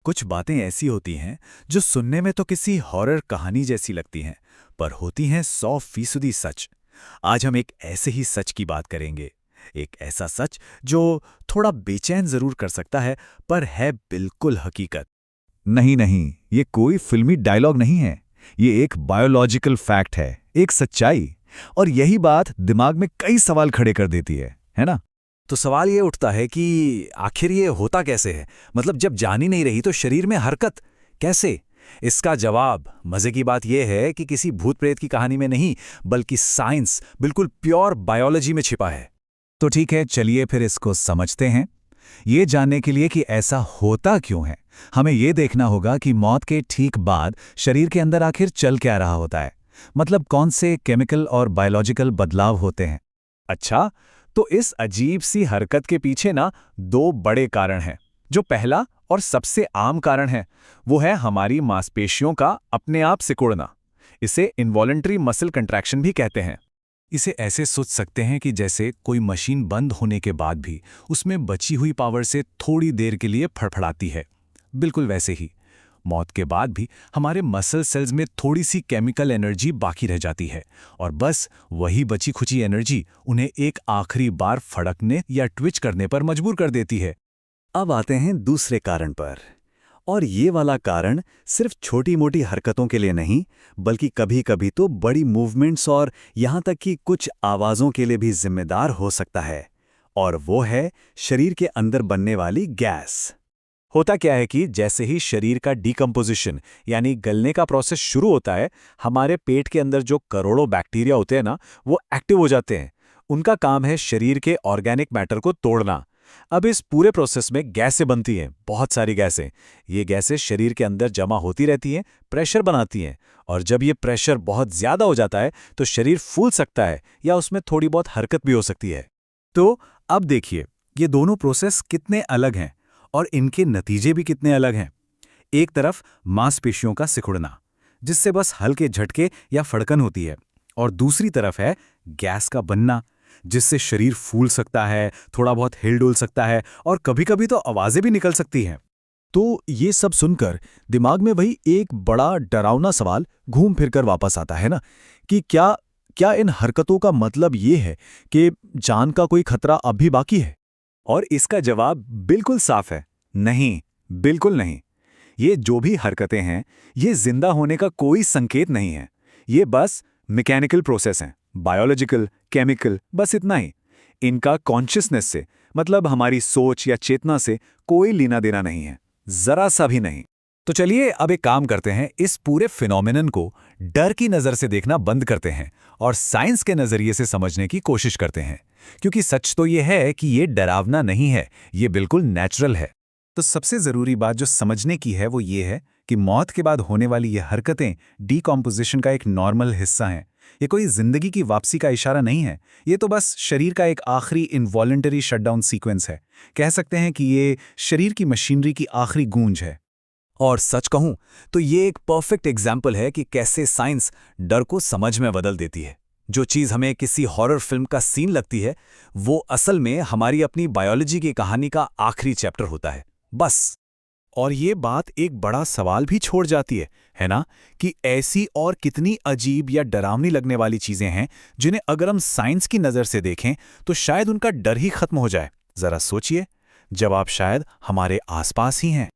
कुछ बातें ऐसी होती हैं जो सुनने में तो किसी हॉरर कहानी जैसी लगती हैं, पर होती हैं 100% सच। आज हम एक ऐसे ही सच की बात करेंगे। एक ऐसा सच जो थोड़ा बेचैन जरूर कर सकता है, पर है बिल्कुल हकीकत। नहीं नहीं, ये कोई फिल्मी डायलॉग नहीं है। ये एक बायोलॉजिकल फैक्ट है, एक सच्चाई। और यही बात दिमाग में कई सवाल खड़े कर देती है ना? तो सवाल ये उठता है कि आखिर ये होता कैसे है। मतलब जब जान ही नहीं रही तो शरीर में हरकत कैसे? इसका जवाब, मजे की बात यह है कि किसी भूत प्रेत की कहानी में नहीं, बल्कि साइंस, बिल्कुल प्योर बायोलॉजी में छिपा है। तो ठीक है, चलिए फिर इसको समझते हैं। ये जानने के लिए कि ऐसा होता क्यों है, हमें ये देखना होगा कि मौत के ठीक बाद शरीर के अंदर आखिर चल क्या रहा होता है। मतलब कौन से केमिकल और बायोलॉजिकल बदलाव होते हैं। अच्छा, तो इस अजीब सी हरकत के पीछे ना दो बड़े कारण हैं। जो पहला और सबसे आम कारण है वो है हमारी मांसपेशियों का अपने आप सिकुड़ना। इसे इनवॉलंटरी मसल कंट्रैक्शन भी कहते हैं। इसे ऐसे सोच सकते हैं कि जैसे कोई मशीन बंद होने के बाद भी उसमें बची हुई पावर से थोड़ी देर के लिए फड़फड़ाती है। बिल्कुल वैसे ही मौत के बाद भी हमारे मसल सेल्स में थोड़ी सी केमिकल एनर्जी बाकी रह जाती है, और बस वही बची खुची एनर्जी उन्हें एक आखिरी बार फड़कने या ट्विच करने पर मजबूर कर देती है। अब आते हैं दूसरे कारण पर। और ये वाला कारण सिर्फ छोटी मोटी हरकतों के लिए नहीं, बल्कि कभी कभी तो बड़ी मूवमेंट्स और यहाँ तक कि कुछ आवाज़ों के लिए भी जिम्मेदार हो सकता है। और वो है शरीर के अंदर बनने वाली गैस। होता क्या है कि जैसे ही शरीर का डिकम्पोजिशन यानी गलने का प्रोसेस शुरू होता है, हमारे पेट के अंदर जो करोड़ों बैक्टीरिया होते हैं ना, वो एक्टिव हो जाते हैं। उनका काम है शरीर के ऑर्गेनिक मैटर को तोड़ना। अब इस पूरे प्रोसेस में गैसें बनती हैं, बहुत सारी गैसें। ये गैसें शरीर के अंदर जमा होती रहती हैं, प्रेशर बनाती हैं। और जब ये प्रेशर बहुत ज़्यादा हो जाता है तो शरीर फूल सकता है या उसमें थोड़ी बहुत हरकत भी हो सकती है। तो अब देखिए, ये दोनों प्रोसेस कितने अलग हैं और इनके नतीजे भी कितने अलग हैं। एक तरफ मांसपेशियों का सिकुड़ना, जिससे बस हल्के झटके या फड़कन होती है, और दूसरी तरफ है गैस का बनना, जिससे शरीर फूल सकता है, थोड़ा बहुत हिल-डुल सकता है और कभी-कभी तो आवाजें भी निकल सकती हैं। तो ये सब सुनकर दिमाग में वही एक बड़ा डरावना सवाल घूम फिरकर वापस आता है ना, कि क्या क्या इन हरकतों का मतलब ये है कि जान का कोई खतरा अब भी बाकी है? और इसका जवाब बिल्कुल साफ है, नहीं, बिल्कुल नहीं। ये जो भी हरकतें हैं, ये जिंदा होने का कोई संकेत नहीं है। ये बस मैकेनिकल प्रोसेस हैं, बायोलॉजिकल, केमिकल, बस इतना ही। इनका कॉन्शियसनेस से, मतलब हमारी सोच या चेतना से कोई लेना देना नहीं है, जरा सा भी नहीं। तो चलिए अब एक काम करते हैं, इस पूरे फिनोमेनन को डर की नज़र से देखना बंद करते हैं और साइंस के नज़रिए से समझने की कोशिश करते हैं। क्योंकि सच तो ये है कि ये डरावना नहीं है, ये बिल्कुल नेचुरल है। तो सबसे ज़रूरी बात जो समझने की है वो ये है कि मौत के बाद होने वाली ये हरकतें डीकॉम्पोजिशन का एक नॉर्मल हिस्सा हैं। ये कोई जिंदगी की वापसी का इशारा नहीं है, ये तो बस शरीर का एक आखिरी इनवॉलंटरी शटडाउन सीक्वेंस है। कह सकते हैं कि ये शरीर की मशीनरी की आखिरी गूंज है। और सच कहूं तो ये एक परफेक्ट एग्जाम्पल है कि कैसे साइंस डर को समझ में बदल देती है। जो चीज़ हमें किसी हॉरर फिल्म का सीन लगती है, वो असल में हमारी अपनी बायोलॉजी की कहानी का आखिरी चैप्टर होता है, बस। और ये बात एक बड़ा सवाल भी छोड़ जाती है ना, कि ऐसी और कितनी अजीब या डरावनी लगने वाली चीज़ें हैं जिन्हें अगर हम साइंस की नज़र से देखें तो शायद उनका डर ही खत्म हो जाए। ज़रा सोचिए, जवाब शायद हमारे आसपास ही हैं।